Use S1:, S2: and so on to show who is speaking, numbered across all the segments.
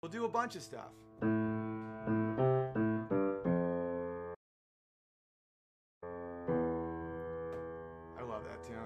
S1: We'll do a bunch of stuff. I love that tune.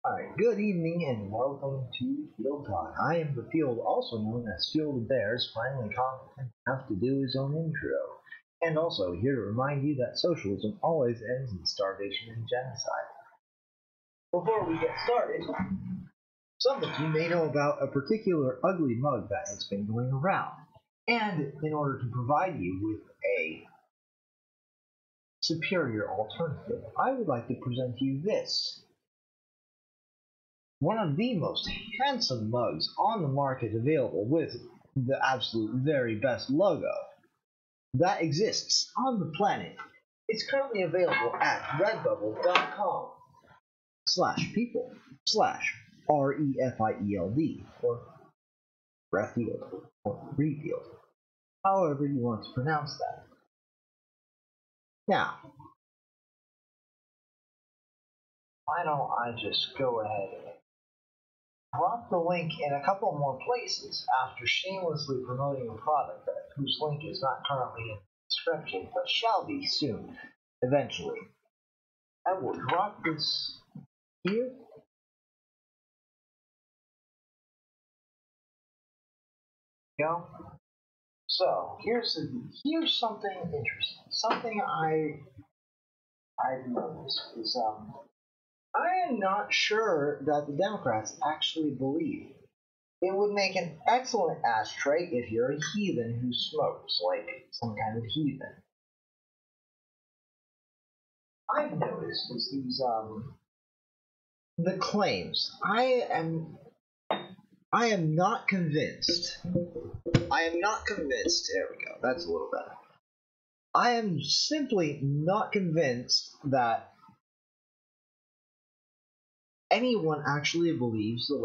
S2: Alright, good evening and welcome to Field Talk. I am the Field, also known as Field Bears, finally competent enough to do his own intro. And also here to remind you that socialism always ends in starvation and genocide. Before we get started, some of you may know about a particular ugly mug that has been going around. And in order to provide you with a superior alternative, I would like to present to you this. One of the most handsome mugs on the market available with the absolute very best logo that exists on the planet. It's currently available at redbubble.com /people /REFIELD or Refield or Refield, however you want to pronounce that. Now, why don't I just go ahead and drop the link in a couple more places after shamelessly promoting a product whose link is not currently in the description, but shall be soon, eventually. I will drop this here. Go. So here's something interesting. Something I've noticed is I am not sure that the Democrats actually believe it would make an excellent ashtray if you're a heathen who smokes, like some kind of heathen. I've noticed is these the claims. I am not convinced. I am not convinced. There we go. That's a little better. I am simply not convinced that anyone actually believes the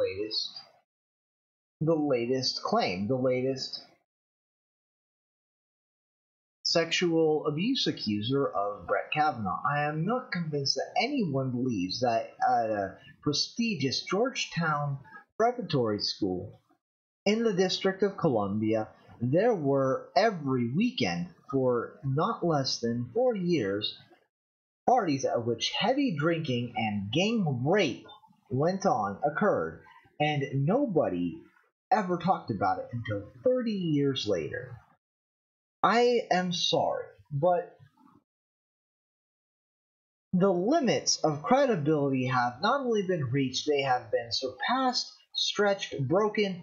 S2: latest claim, the latest sexual abuse accuser of Brett Kavanaugh. I am not convinced that anyone believes that at a prestigious Georgetown preparatory school in the District of Columbia, there were every weekend for not less than 4 years parties at which heavy drinking and gang rape occurred, and nobody ever talked about it until 30 years later. I am sorry, but the limits of credibility have not only been reached, they have been surpassed, stretched, broken,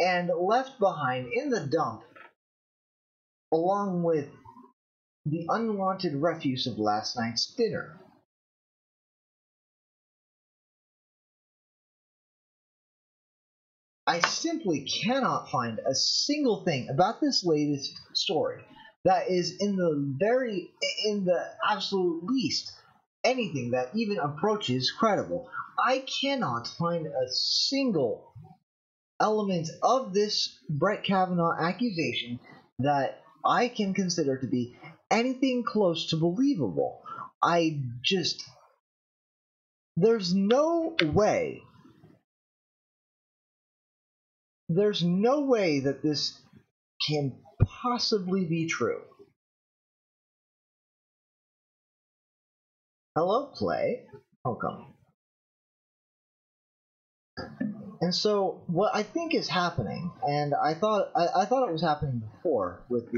S2: and left behind in the dump, along with the unwanted refuse of last night's dinner. I simply cannot find a single thing about this latest story that is in the absolute least anything that even approaches credible. I cannot find a single element of this Brett Kavanaugh accusation that I can consider to be anything close to believable. There's no way there's no way that this can possibly be true. Hello, Clay. Welcome. And so, what I think is happening, and I thought it was happening before with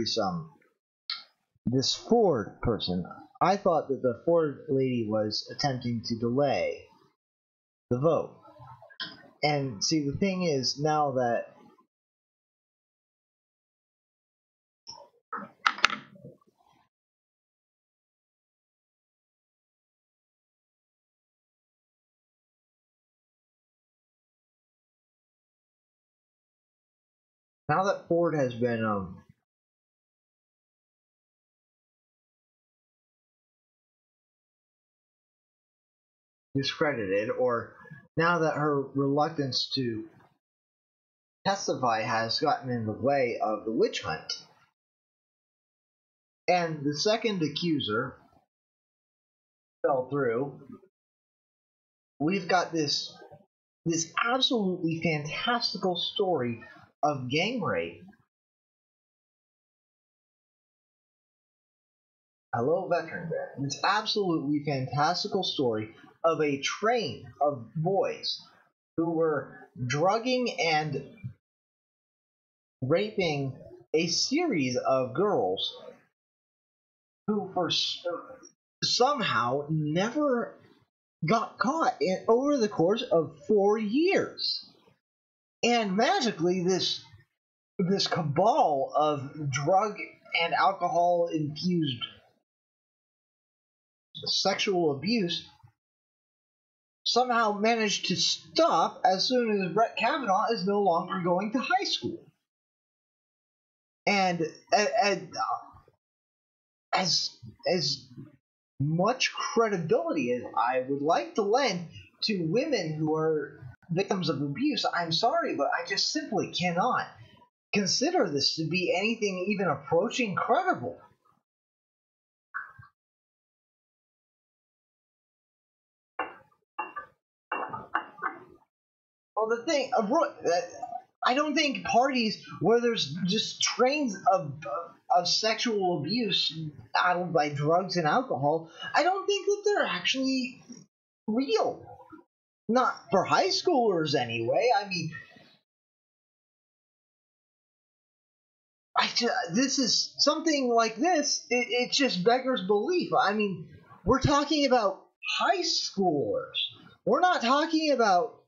S2: this Ford person. I thought that the Ford lady was attempting to delay the vote. And see, the thing is, now that Ford has been discredited, or now that her reluctance to testify has gotten in the way of the witch hunt, and the second accuser fell through, we've got this absolutely fantastical story of gang rape. Hello, Veteran Bear. This absolutely fantastical story of a train of boys who were drugging and raping a series of girls who somehow never got caught over the course of 4 years. And magically, this cabal of drug and alcohol infused sexual abuse somehow managed to stop as soon as Brett Kavanaugh is no longer going to high school. And as much credibility as I would like to lend to women who are victims of abuse, I'm sorry, but I just simply cannot consider this to be anything even approaching credible. Well, the thing, I don't think parties where there's just trains of sexual abuse addled by drugs and alcohol, I don't think that they're actually real. Not for high schoolers, anyway. I mean, this is something like this. It just beggars belief. I mean, we're talking about high schoolers. We're not talking about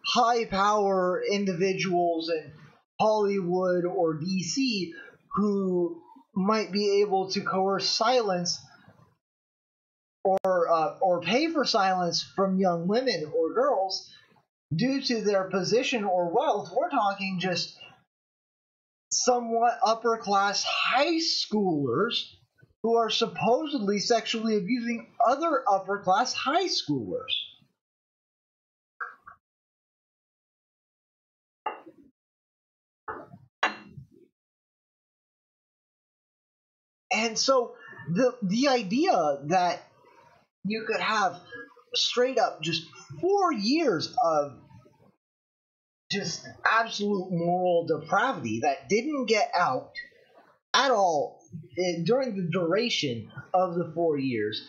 S2: high power individuals in Hollywood or DC who might be able to coerce silence or pay for silence from young women or girls due to their position or wealth. We're talking just somewhat upper class high schoolers who are supposedly sexually abusing other upper class high schoolers. And so the idea that you could have straight up just 4 years of just absolute moral depravity that didn't get out at all during the duration of the 4 years,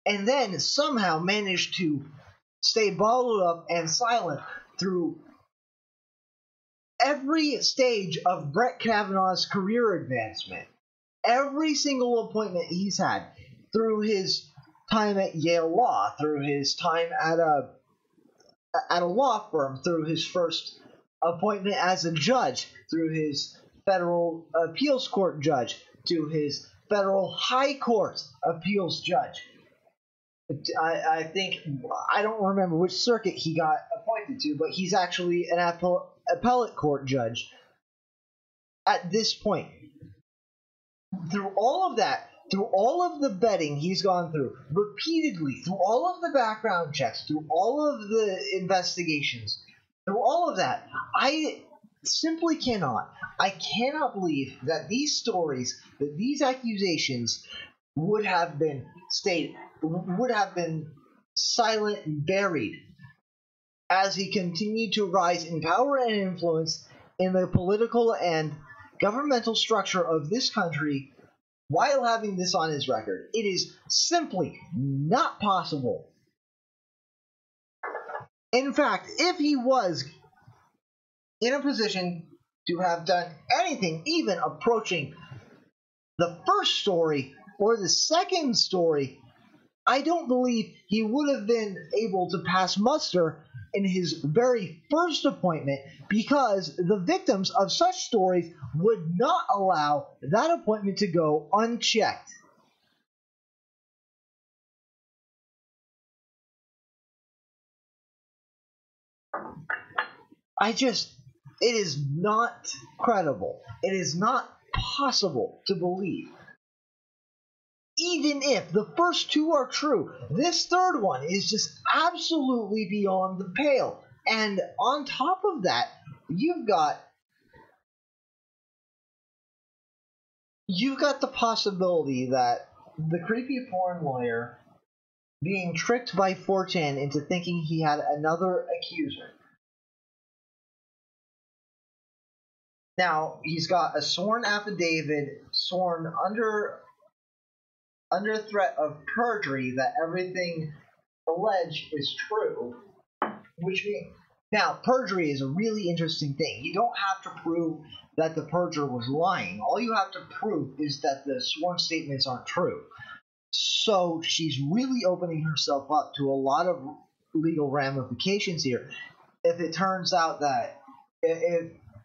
S2: and then somehow managed to stay bottled up and silent through every stage of Brett Kavanaugh's career advancement, every single appointment he's had, through his time at Yale Law, through his time at a law firm, through his first appointment as a judge, through his federal appeals court judge, to his federal high court appeals judge. I think, I don't remember which circuit he got appointed to, but he's actually an appellate court judge at this point. Through all of that, through all of the vetting he's gone through repeatedly, through all of the background checks, through all of the investigations, through all of that, I simply cannot believe that these stories, that these accusations would have been silent and buried as he continued to rise in power and influence in the political and governmental structure of this country while having this on his record. It is simply not possible. In fact, if he was in a position to have done anything even approaching the first story or the second story, I don't believe he would have been able to pass muster in his very first appointment, because the victims of such stories would not allow that appointment to go unchecked. It is not credible. It is not possible to believe. Even if the first two are true, this third one is just absolutely beyond the pale. And on top of that, you've got the possibility that the creepy porn lawyer being tricked by 4chan into thinking he had another accuser. Now, he's got a sworn affidavit, sworn under threat of perjury, that everything alleged is true, which means, now, perjury is a really interesting thing. You don't have to prove that the perjurer was lying. All you have to prove is that the sworn statements aren't true. So she's really opening herself up to a lot of legal ramifications here. If it turns out that,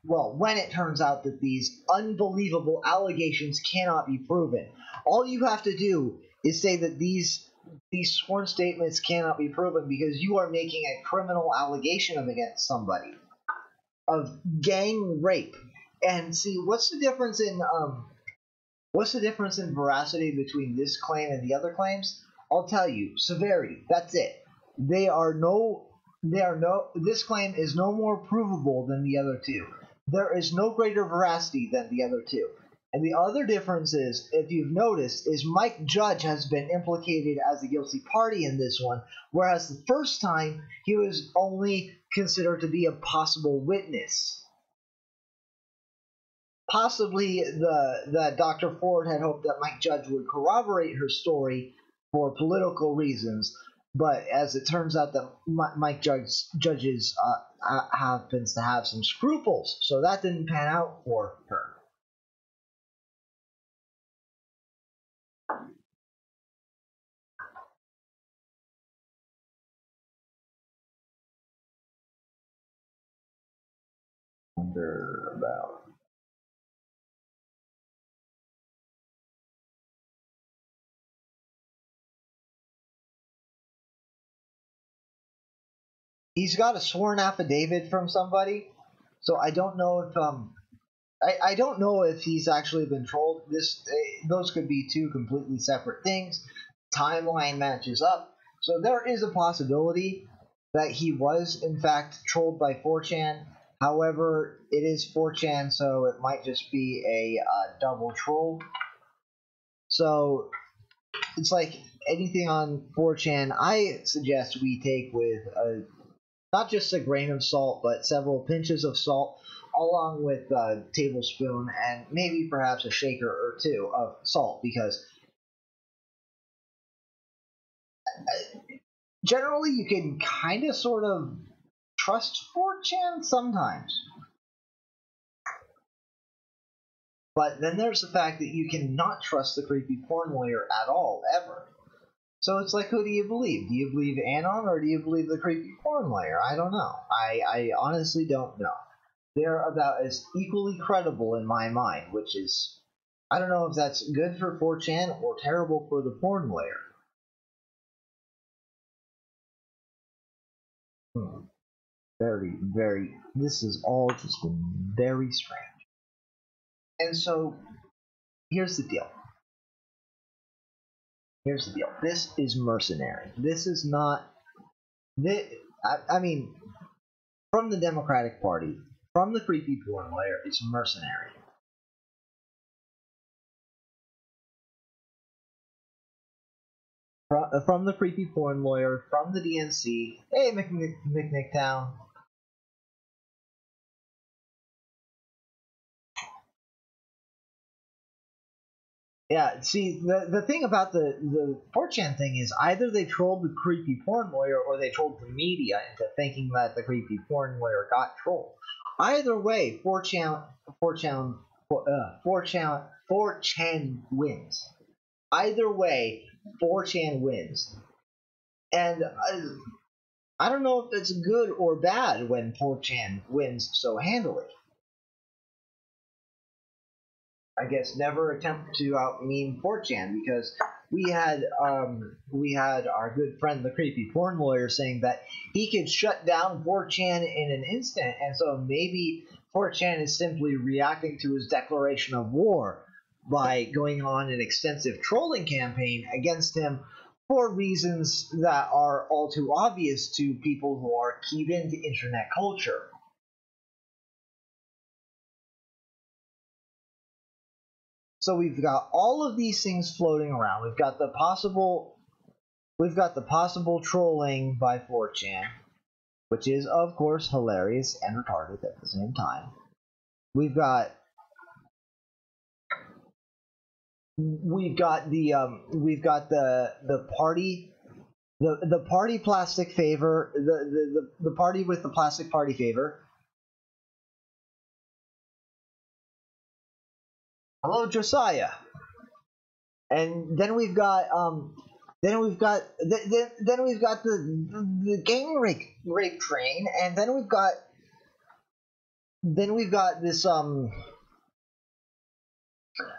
S2: when it turns out that these unbelievable allegations cannot be proven, all you have to do is say that these sworn statements cannot be proven because you are making a criminal allegation against somebody of gang rape. And see, what's the difference in veracity between this claim and the other claims? I'll tell you, severity. That's it. This claim is no more provable than the other two. There is no greater veracity than the other two. And the other difference is, if you've noticed, is Mike Judge has been implicated as a guilty party in this one, whereas the first time he was only considered to be a possible witness. Possibly that Dr. Ford had hoped that Mike Judge would corroborate her story for political reasons, but as it turns out that Mike Judge happens to have some scruples, so that didn't pan out for her. About he's got a sworn affidavit from somebody, so I don't know if I don't know if he's actually been trolled. Those could be two completely separate things. Timeline matches up, so there is a possibility that he was in fact trolled by 4chan. However, it is 4chan, so it might just be a double troll. So it's like anything on 4chan, I suggest we take with not just a grain of salt, but several pinches of salt, along with a tablespoon and maybe perhaps a shaker or two of salt, because generally you can kind of sort of trust 4chan sometimes. But then there's the fact that you cannot trust the creepy porn lawyer at all, ever. So it's like, who do you believe? Do you believe Anon or do you believe the creepy porn layer? I don't know. I honestly don't know. They're about as equally credible in my mind, which is, I don't know if that's good for 4chan or terrible for the porn layer. Very, very, this is all just been very strange. And so, here's the deal. Here's the deal. This is mercenary. This is not, I mean, from the Democratic Party, from the creepy porn layer, it's mercenary. From the creepy porn lawyer, from the DNC, hey, McNicktown. Yeah, see, the thing about the 4chan thing is either they trolled the creepy porn lawyer or they trolled the media into thinking that the creepy porn lawyer got trolled. Either way, 4chan wins. Either way, 4chan wins. And I don't know if it's good or bad when 4chan wins so handily. I guess never attempt to out-meme 4chan, because we had our good friend the creepy porn lawyer saying that he could shut down 4chan in an instant, and so maybe 4chan is simply reacting to his declaration of war by going on an extensive trolling campaign against him for reasons that are all too obvious to people who are keyed into internet culture. So we've got all of these things floating around. We've got the possible trolling by 4chan, which is of course hilarious and retarded at the same time. We've got the party, the party plastic favor, the party with the plastic party favor. Hello, Josiah. And then we've got the gang rape train, and then we've got this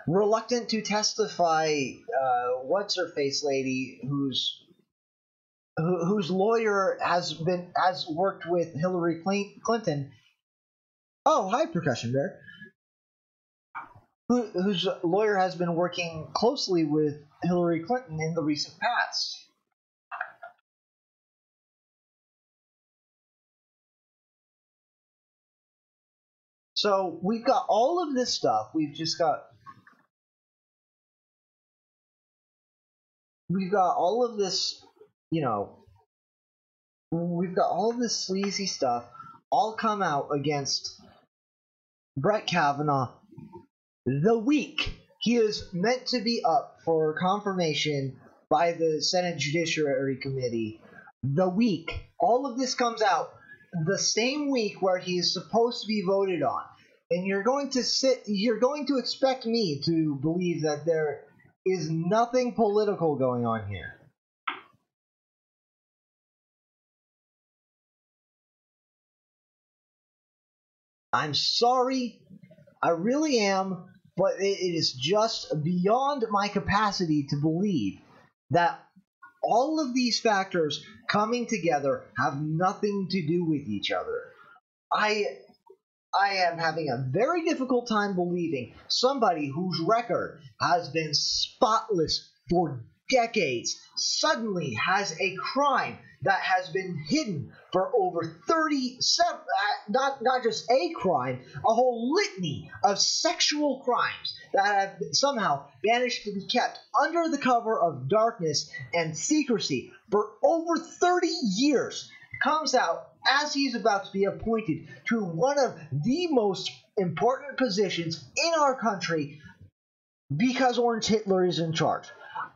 S2: reluctant to testify what's her face lady whose lawyer has worked with Hillary Clinton. Oh, hi, Percussion Bear. Whose lawyer has been working closely with Hillary Clinton in the recent past. So we've got all of this stuff. We've got all of this, we've got all of this sleazy stuff all come out against Brett Kavanaugh the week he is meant to be up for confirmation by the Senate Judiciary Committee. The week all of this comes out, the same week where he is supposed to be voted on. And you're going to expect me to believe that there is nothing political going on here. I'm sorry, I really am, but it is just beyond my capacity to believe that all of these factors coming together have nothing to do with each other. I am having a very difficult time believing somebody whose record has been spotless for decades suddenly has a crime that has been hidden for over 37, not just a crime, a whole litany of sexual crimes that have somehow managed to be kept under the cover of darkness and secrecy for over 30 years, comes out as he's about to be appointed to one of the most important positions in our country because Orange Hitler is in charge.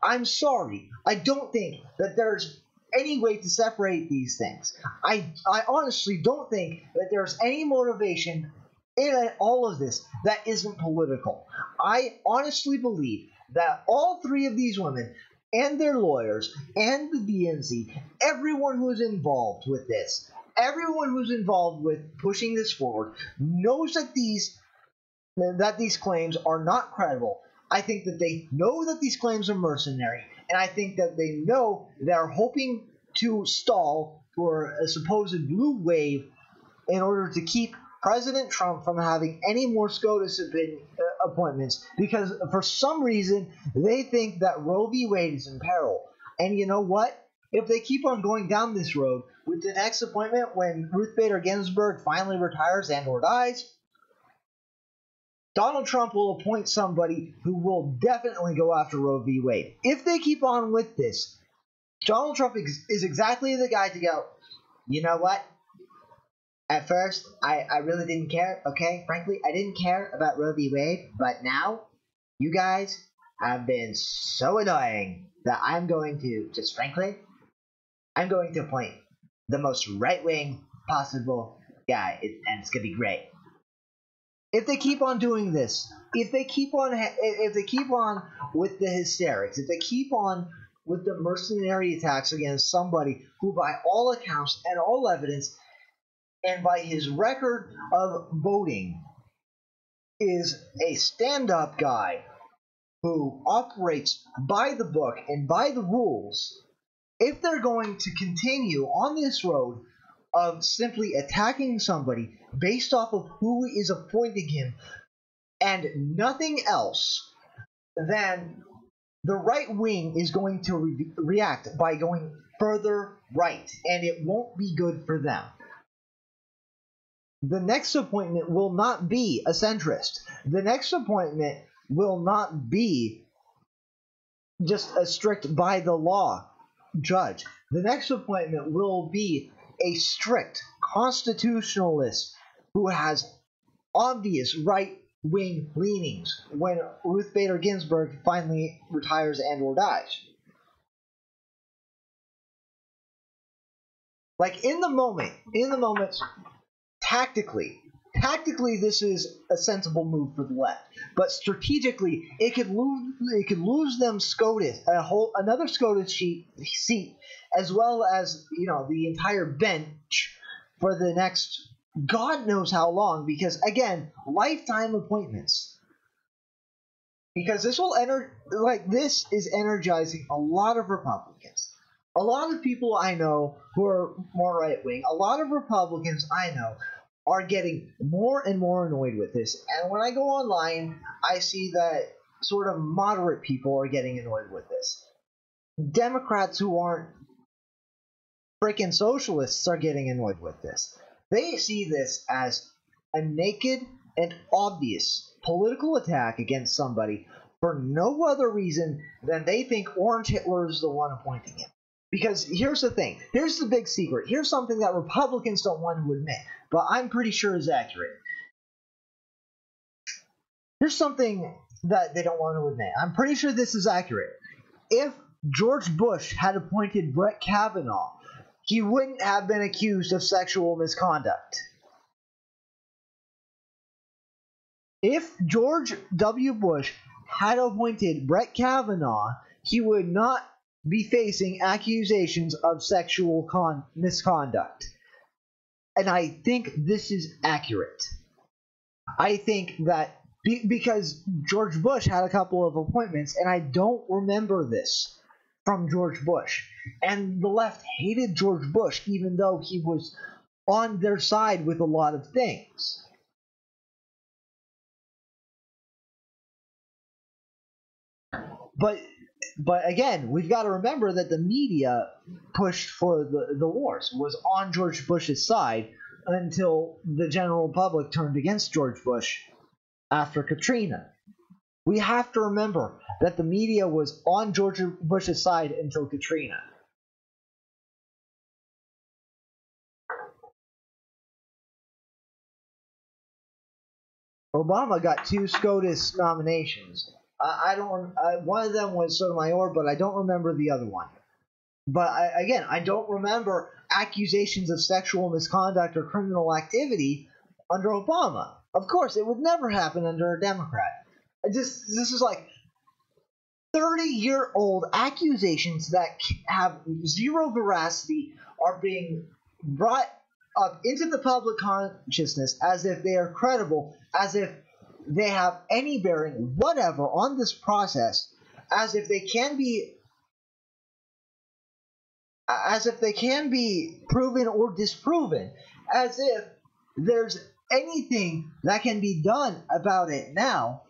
S2: I'm sorry, I don't think that there's any way to separate these things. I honestly don't think that there's any motivation in all of this that isn't political. I honestly believe that all three of these women and their lawyers and the DNC, everyone who's involved with this, everyone who's involved with pushing this forward, knows that these claims are not credible. I think that they know that these claims are mercenary, and I think that they know they're hoping to stall for a supposed blue wave in order to keep President Trump from having any more SCOTUS appointments, because for some reason they think that Roe v. Wade is in peril. And you know what? If they keep on going down this road, with the next appointment when Ruth Bader Ginsburg finally retires and or dies, Donald Trump will appoint somebody who will definitely go after Roe v. Wade. If they keep on with this, Donald Trump is exactly the guy to go, you know what? At first, I really didn't care, okay? Frankly, I didn't care about Roe v. Wade, but now, you guys have been so annoying that I'm going to, just frankly, I'm going to appoint the most right-wing possible guy, and it's going to be great. If they keep on doing this, if they keep on with the hysterics, if they keep on with the mercenary attacks against somebody who, by all accounts and all evidence, and by his record of voting, is a stand-up guy who operates by the book and by the rules, if they're going to continue on this road of simply attacking somebody based off of who is appointing him and nothing else, then the right wing is going to react by going further right, and it won't be good for them. The next appointment will not be a centrist. The next appointment will not be just a strict by the law judge. The next appointment will be a strict constitutionalist who has obvious right-wing leanings when Ruth Bader Ginsburg finally retires and or dies. Like in the moment, tactically, this is a sensible move for the left. But strategically, it could lose them SCOTUS, another SCOTUS seat, as well as the entire bench for the next God knows how long. Because again, lifetime appointments. Because this is energizing a lot of Republicans. A lot of people I know who are more right-wing, a lot of Republicans I know are getting more and more annoyed with this. And when I go online, I see that sort of moderate people are getting annoyed with this. Democrats who aren't freaking socialists are getting annoyed with this. They see this as a naked and obvious political attack against somebody for no other reason than they think Orange Hitler is the one appointing him. Because here's the thing. Here's the big secret. Here's something that Republicans don't want to admit, but I'm pretty sure is accurate. Here's something that they don't want to admit. I'm pretty sure this is accurate. If George Bush had appointed Brett Kavanaugh, he wouldn't have been accused of sexual misconduct. If George W. Bush had appointed Brett Kavanaugh, he would not be facing accusations of sexual misconduct. And I think this is accurate. I think that because George Bush had a couple of appointments, and I don't remember this from George Bush. And the left hated George Bush, even though he was on their side with a lot of things. But again, we've got to remember that the media pushed for the wars, was on George Bush's side until the general public turned against George Bush after Katrina. We have to remember that the media was on George Bush's side until Katrina. Obama got 2 SCOTUS nominations. One of them was Sotomayor, but I don't remember the other one. But I don't remember accusations of sexual misconduct or criminal activity under Obama. Of course, it would never happen under a Democrat. This is like 30-year-old accusations that have zero veracity are being brought up into the public consciousness as if they are credible, as if they have any bearing whatever on this process, as if they can be proven or disproven, as if there's anything that can be done about it now.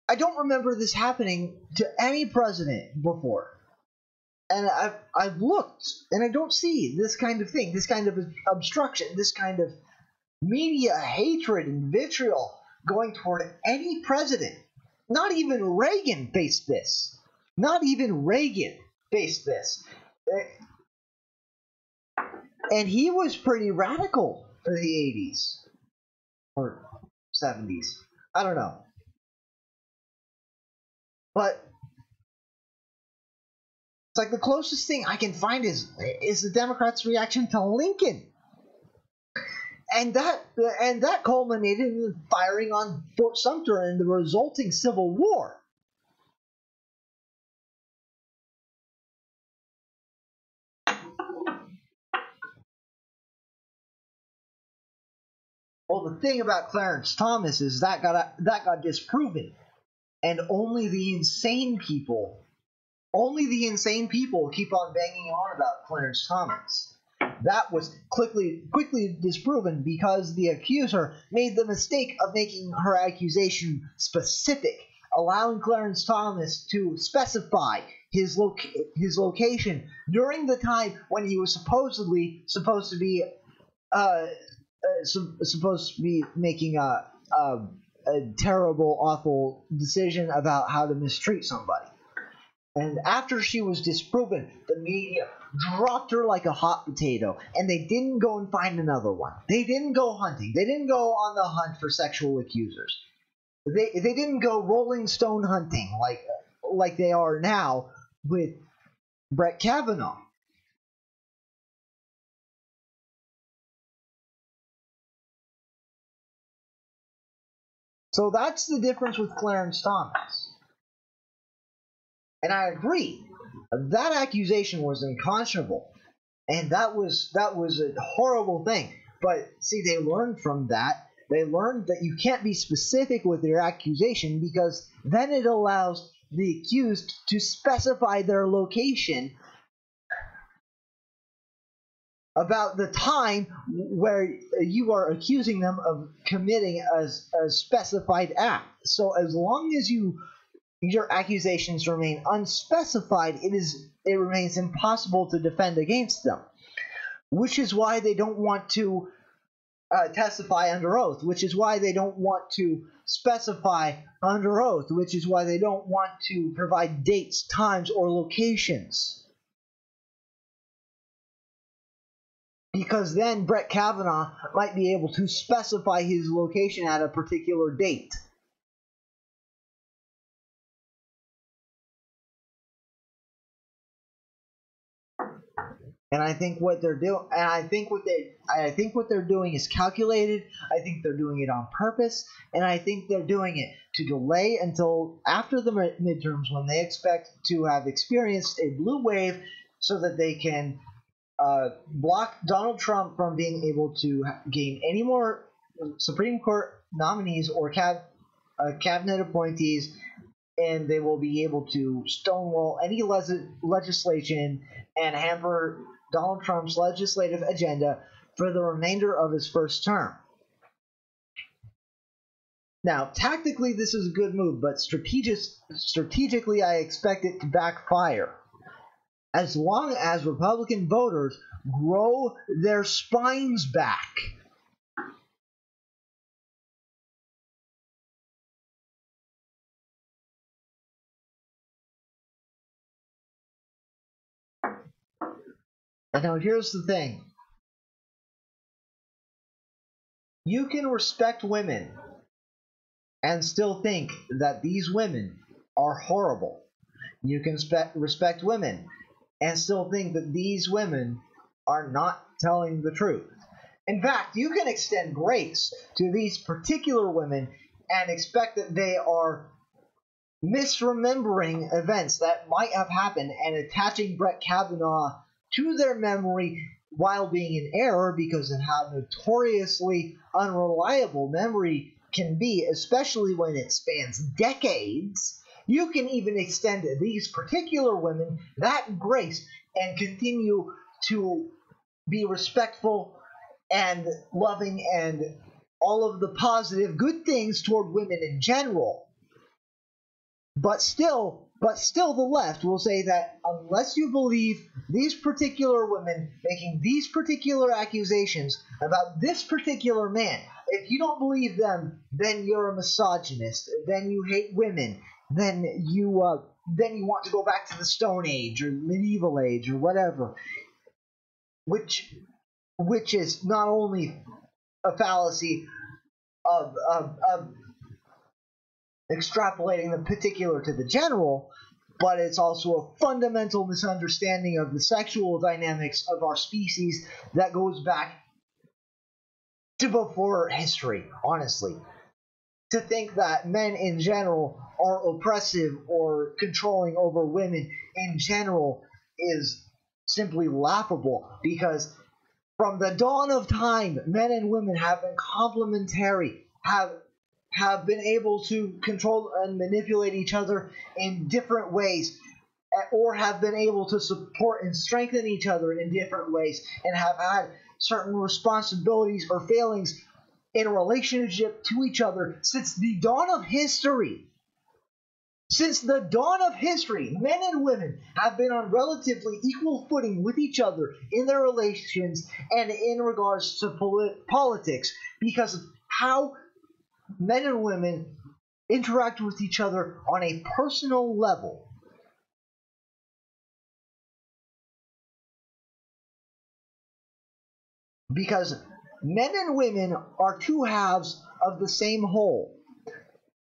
S2: I don't remember this happening to any president before. And I've looked, and I don't see this kind of thing, this kind of obstruction, this kind of media hatred and vitriol going toward any president. Not even Reagan faced this. Not even Reagan faced this. And he was pretty radical in the 80s. Or 70s. I don't know. But it's like the closest thing I can find is the Democrats' reaction to Lincoln. And that culminated in firing on Fort Sumter and the resulting Civil War. Well, the thing about Clarence Thomas is that got disproven, and only the insane people keep on banging on about Clarence Thomas. That was quickly disproven because the accuser made the mistake of making her accusation specific, allowing Clarence Thomas to specify his location during the time when he was supposed to be making a terrible, awful decision about how to mistreat somebody. And after she was disproven, the media dropped her like a hot potato, and they didn't go and find another one. They didn't go hunting. They didn't go on the hunt for sexual accusers. They didn't go Rolling Stone hunting like they are now with Brett Kavanaugh. So that's the difference with Clarence Thomas. And I agree, that accusation was unconscionable, and that was a horrible thing. But see, they learned from that. They learned that you can't be specific with your accusation because then it allows the accused to specify their location about the time where you are accusing them of committing a specified act. So as long as your accusations remain unspecified, it remains impossible to defend against them. Which is why they don't want to testify under oath, which is why they don't want to specify under oath, which is why they don't want to provide dates, times, or locations. Because then Brett Kavanaugh might be able to specify his location at a particular date. And I think what they're doing, I think what they're doing is calculated. I think they're doing it on purpose, and I think they're doing it to delay until after the midterms, when they expect to have experienced a blue wave, so that they can block Donald Trump from being able to gain any more Supreme Court nominees or cabinet appointees, and they will be able to stonewall any legislation and hamper Donald Trump's legislative agenda for the remainder of his first term. Now, tactically, this is a good move, but strategically, I expect it to backfire. As long as Republican voters grow their spines back. And now here's the thing. You can respect women and still think that these women are horrible. You can respect women and still think that these women are not telling the truth. In fact, you can extend grace to these particular women and expect that they are misremembering events that might have happened and attaching Brett Kavanaugh to their memory while being in error because of how notoriously unreliable memory can be, especially when it spans decades. You can even extend these particular women that grace and continue to be respectful and loving and all of the positive good things toward women in general. But still, the left will say that unless you believe these particular women making these particular accusations about this particular man, if you don't believe them, then you're a misogynist. Then you hate women. Then you want to go back to the Stone Age or medieval age or whatever, which is not only a fallacy of extrapolating the particular to the general, but it's also a fundamental misunderstanding of the sexual dynamics of our species that goes back to before history, honestly. To think that men in general are oppressive or controlling over women in general is simply laughable, because from the dawn of time, men and women have been complementary, have been able to control and manipulate each other in different ways, or have been able to support and strengthen each other in different ways, and have had certain responsibilities or failings in relationship to each other since the dawn of history. Since the dawn of history, men and women have been on relatively equal footing with each other in their relations and in regards to politics, because of how men and women interact with each other on a personal level. Because men and women are two halves of the same whole,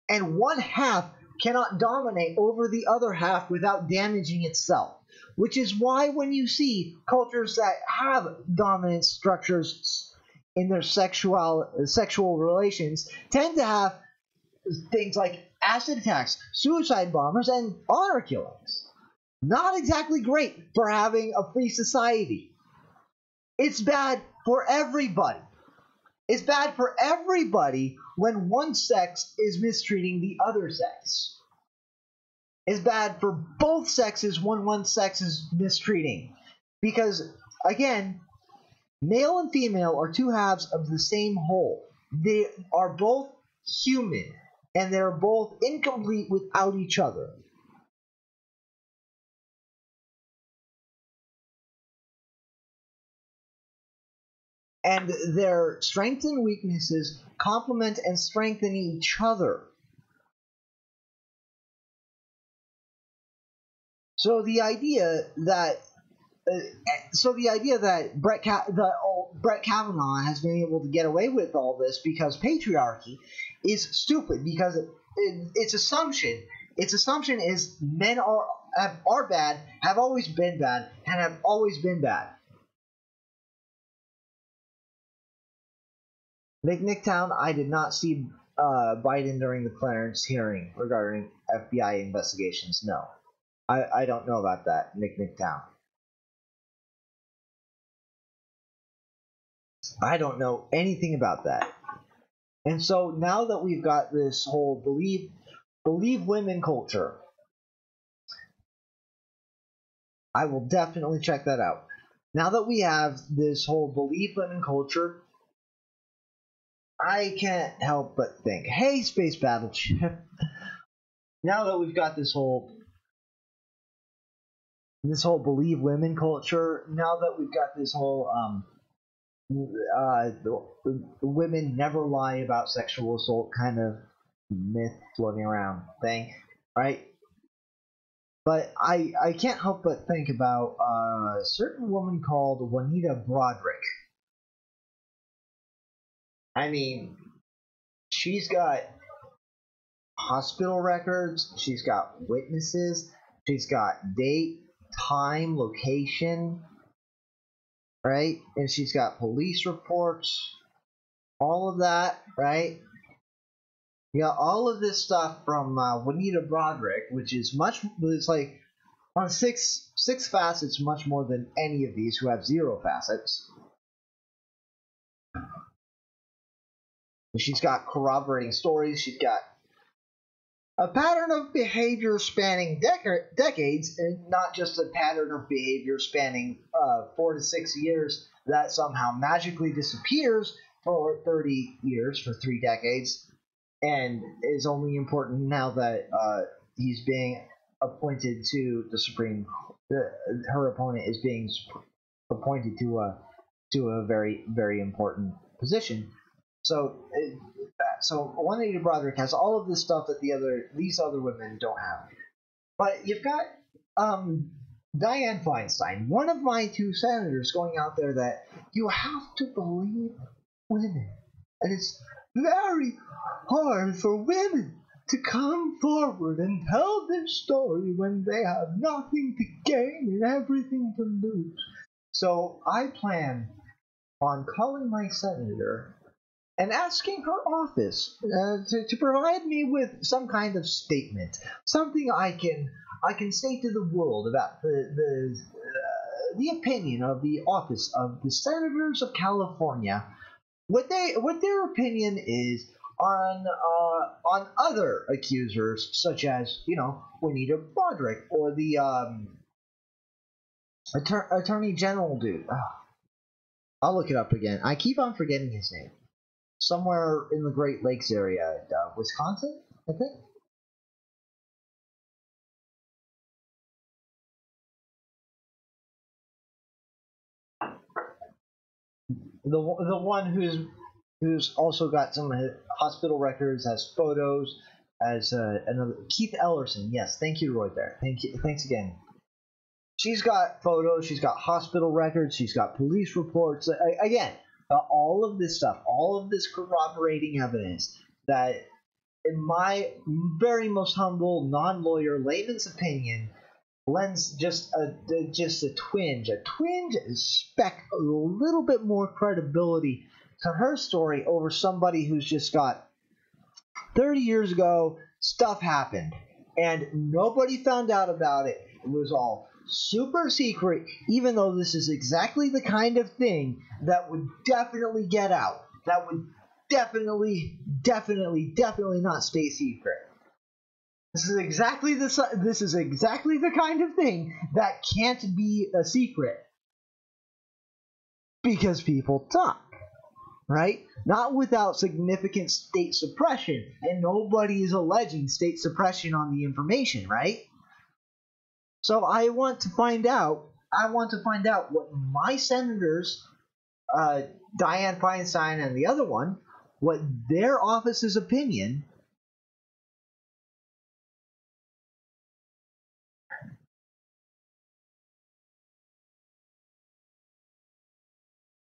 S2: and one half cannot dominate over the other half without damaging itself. Which is why when you see cultures that have dominant structures in their sexual relations tend to have things like acid attacks, suicide bombers, and honor killings. Not exactly great for having a free society. It's bad for everybody. It's bad for everybody when one sex is mistreating the other sex. It's bad for both sexes when one sex is mistreating. Because, again, male and female are two halves of the same whole. They are both human, and they're both incomplete without each other. And their strengths and weaknesses complement and strengthen each other. So the idea that Brett Kavanaugh has been able to get away with all this because patriarchy is stupid, because its assumption is men are bad, have always been bad, and have always been bad. McNicktown, I did not see Biden during the clearance hearing regarding FBI investigations. No, I don't know about that, McNicktown. I don't know anything about that. And so now that we've got this whole believe women culture, I will definitely check that out. Now that we have this whole believe women culture, I can't help but think, hey, Space Battleship. Now that we've got this whole believe women culture, now that we've got this whole women never lie about sexual assault kind of myth floating around thing, right? But I can't help but think about a certain woman called Juanita Broderick. I mean, she's got hospital records, she's got witnesses, she's got date, time, location, right? And she's got police reports, all of that, right? We got all of this stuff from Juanita Broderick, which is it's like on six facets, much more than any of these who have 0 facets. She's got corroborating stories. She's got a pattern of behavior spanning decades, and not just a pattern of behavior spanning 4 to 6 years that somehow magically disappears for 30 years, for 3 decades, and is only important now that he's being appointed to the Supreme. Her opponent is being appointed to a very, very important position. So Juanita Broderick has all of this stuff that these other women don't have. But you've got Dianne Feinstein, one of my 2 senators, going out there that you have to believe women. And it's very hard for women to come forward and tell their story when they have nothing to gain and everything to lose. So I plan on calling my senator and asking her office to provide me with some kind of statement, something I can say to the world about the opinion of the office of the Senators of California, what their opinion is on other accusers, such as Juanita Broderick or the Attorney General dude. I'll look it up again. I keep on forgetting his name. Somewhere in the Great Lakes area, Wisconsin, I think. The one who's also got some hospital records, has photos, as another Keith Ellerson. Yes, thank you, Roy Bear. Thanks again. She's got photos. She's got hospital records. She's got police reports. Again. All of this stuff, all of this corroborating evidence that, in my very most humble, non-lawyer, layman's opinion, lends just a twinge, a speck, a little bit more credibility to her story over somebody who's just got 30 years ago, stuff happened, and nobody found out about it. It was all super secret, even though this is exactly the kind of thing that would definitely get out. That would definitely not stay secret. This is exactly the kind of thing that can't be a secret. Because people talk, right? Not without significant state suppression, and nobody is alleging state suppression on the information, right? So I want to find out what my senators, Dianne Feinstein and the other one, what their office's opinion.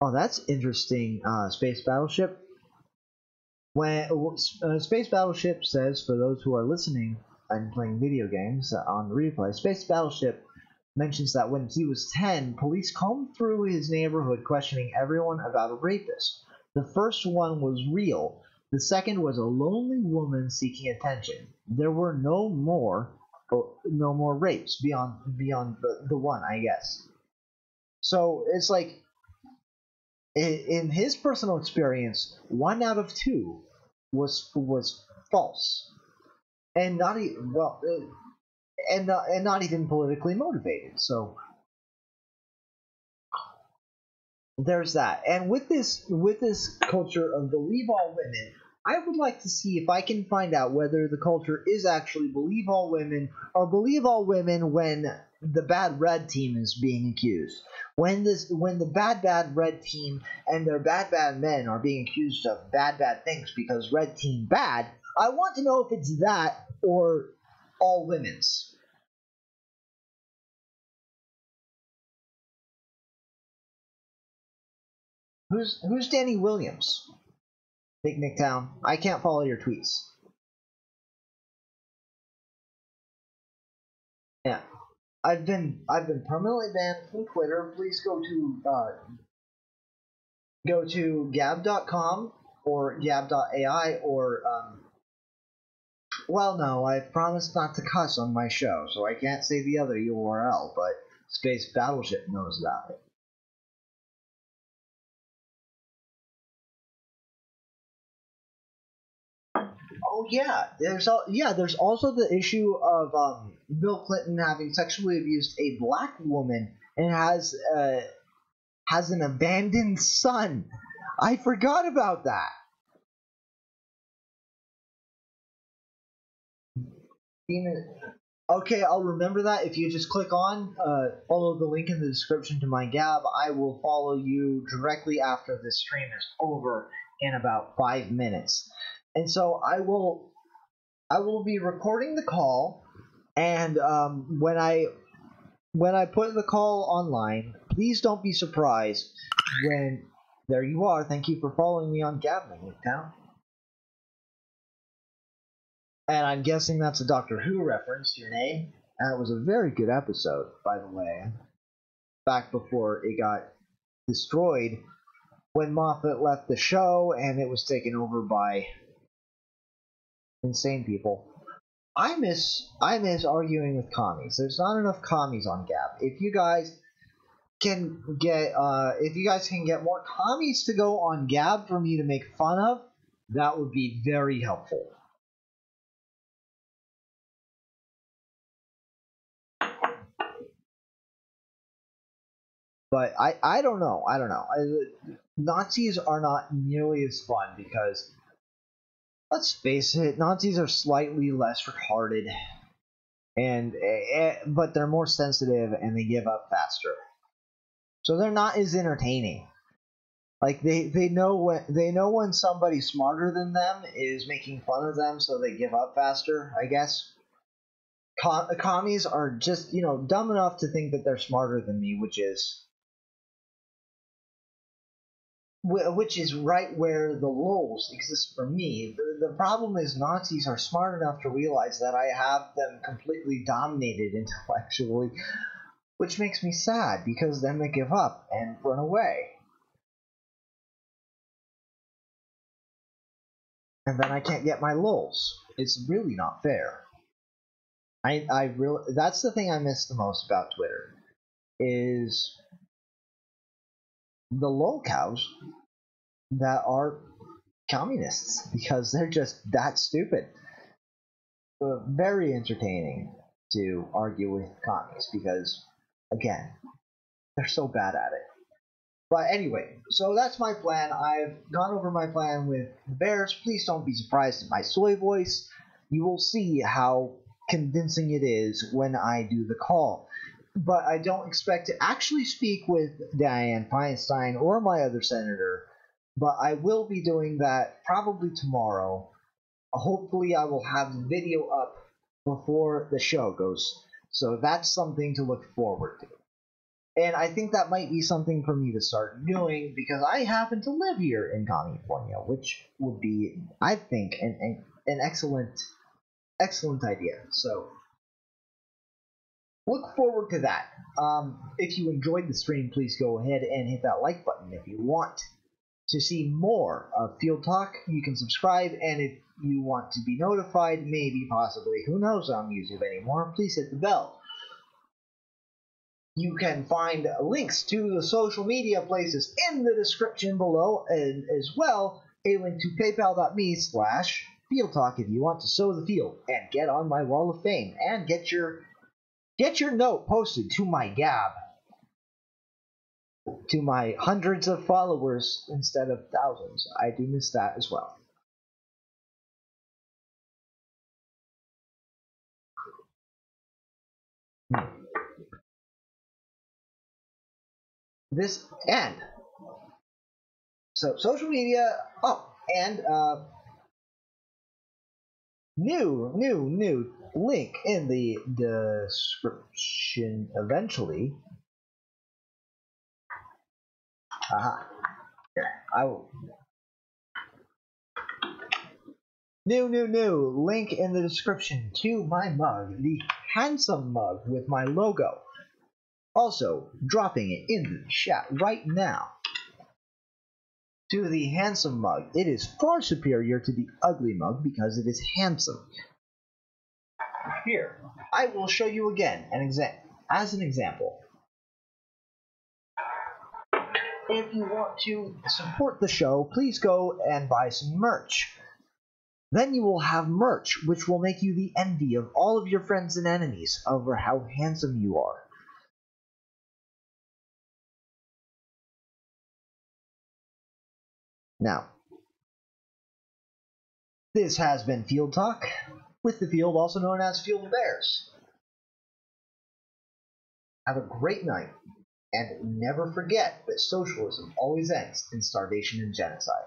S2: Oh, that's interesting. Space Battleship. When Space Battleship says, for those who are listening and playing video games on the replay, Space Battleship mentions that when he was 10, police combed through his neighborhood questioning everyone about a rapist. The first one was real. The second was a lonely woman seeking attention. There were no more rapes beyond the one, I guess. So it's like, in his personal experience, 1 out of 2 was false, and not even politically motivated. So there's that. And with this culture of believe all women, I would like to see if I can find out whether the culture is actually believe all women, or believe all women when the bad red team is being accused. When the bad red team and their bad men are being accused of bad things because red team bad, I want to know if it's that or all women's. Who's Danny Williams? Big Nick Town. I can't follow your tweets. Yeah. I've been permanently banned from Twitter. Please go to gab.com or gab.ai or Well, no, I've promised not to cuss on my show, so I can't say the other URL, but Space Battleship knows about it. Oh yeah, there's also the issue of Bill Clinton having sexually abused a black woman and has an abandoned son. I forgot about that. Okay, I'll remember that. If you just click on, follow the link in the description to my Gab, I will follow you directly after this stream is over in about 5 minutes. And so I will be recording the call, and when I put the call online, please don't be surprised when there you are. Thank you for following me on Gambling Town. And I'm guessing that's a Doctor Who reference, your name. And it was a very good episode, by the way. Back before it got destroyed, when Moffat left the show and it was taken over by insane people. I miss arguing with commies. There's not enough commies on Gab. If you guys can get more commies to go on Gab for me to make fun of, that would be very helpful. But I don't know. Nazis are not nearly as fun because, let's face it, Nazis are slightly less retarded, but they're more sensitive and they give up faster. So they're not as entertaining. Like they know when somebody smarter than them is making fun of them, so they give up faster, I guess. Commies are just, dumb enough to think that they're smarter than me, which is right where the lulls exist for me. The problem is Nazis are smart enough to realize that I have them completely dominated intellectually, which makes me sad because then they give up and run away. And then I can't get my lulls. It's really not fair. That's the thing I miss the most about Twitter, is the lolcows that are communists, because they're just that stupid. Very entertaining to argue with commies because, again, they're so bad at it. But anyway, so that's my plan. I've gone over my plan with the Bears. Please don't be surprised at my soy voice. You will see how convincing it is when I do the call. But I don't expect to actually speak with Dianne Feinstein or my other senator, but I will be doing that probably tomorrow. Hopefully I will have the video up before the show goes, so that's something to look forward to. And I think that might be something for me to start doing because I happen to live here in California, which would be, I think, an excellent idea. So look forward to that. If you enjoyed the stream, please go ahead and hit that like button. If you want to see more of Field Talk, you can subscribe, and if you want to be notified, maybe, possibly, who knows on YouTube anymore, please hit the bell. You can find links to the social media places in the description below, and as well, a link to paypal.me/fieldtalk if you want to sow the field and get on my wall of fame and get your note posted to my Gab, to my hundreds of followers instead of thousands. I do miss that as well. This and so social media. Oh, and new link in the description eventually. Yeah, I will. New link in the description to my mug, the handsome mug with my logo. Also, dropping it in the chat right now. To the handsome mug. It is far superior to the ugly mug because it is handsome. Here, I will show you again as an example. If you want to support the show, please go and buy some merch. Then you will have merch, which will make you the envy of all of your friends and enemies over how handsome you are. Now, this has been Field Talk, with the field also known as Field Bears. Have a great night, and never forget that socialism always ends in starvation and genocide.